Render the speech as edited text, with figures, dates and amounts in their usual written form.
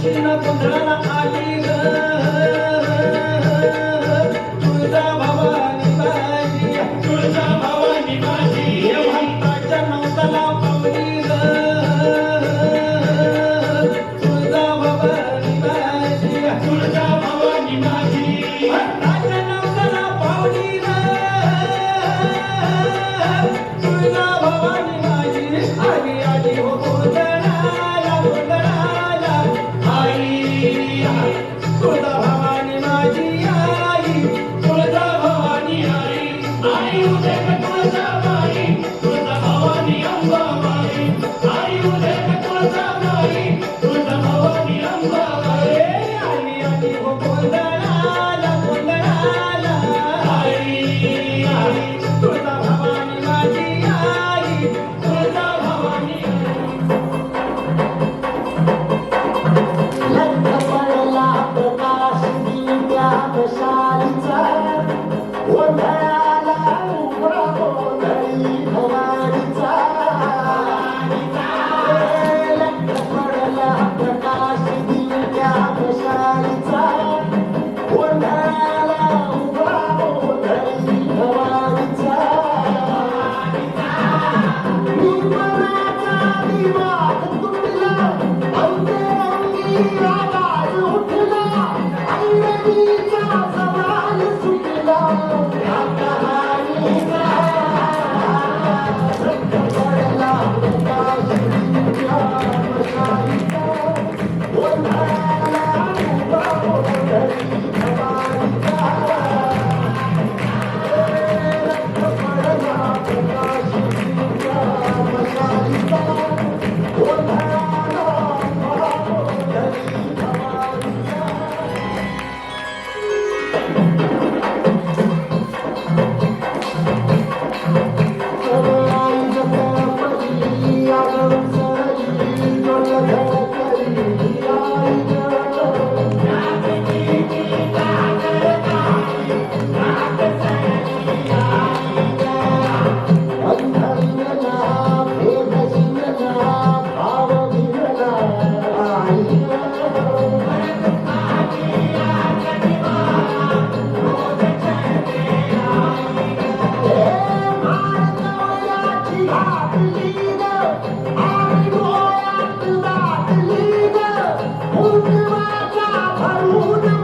कृष्ण कुंडला आली ग तुळजा भवानी माझी तुळजा भवानी माझी भक्ताच्या नवसाला पावली ग तुळजा भवानी माझी तुळजा भवानी माझी भक्ताच्या नवसाला पावली ग तुळजा भवानी माझी आली आली हो गोंधळाला गोंधळाला आई तुळजा भवानी माझी आई तुळजा भवानी आई आई उदे तुळजा बाई तुळजा भवानी अंबाबाई आई उदे तुळजा बाई तुळजा भवानी अंबाबाई आली आली हो गोंधळाला गोंधळाला आई तुळजा भवानी माझी आई तुळजा भवानी लग्न पडला प्रकाश दिव्या कशालीचा गोंधळाला उभा गोंधळी भवानीचा लग्न पडला प्रकाश दिव्या कशालीचा गोंधळाला उभा गोंधळी भवानीचा निर्मळाचा दिवा तुटला अंतरंगी आवाज उठला ऐरणीचा सवाल सुटला या कहाणीचा रंग पडला प्रकाश दिव्या मशालीचा गोंधळाला उभा गोंधळी भवानीचा रंग पडला प्रकाश दिव्या मशालीचा गोंधळाला उभा गोंधळी भवानीचा भरून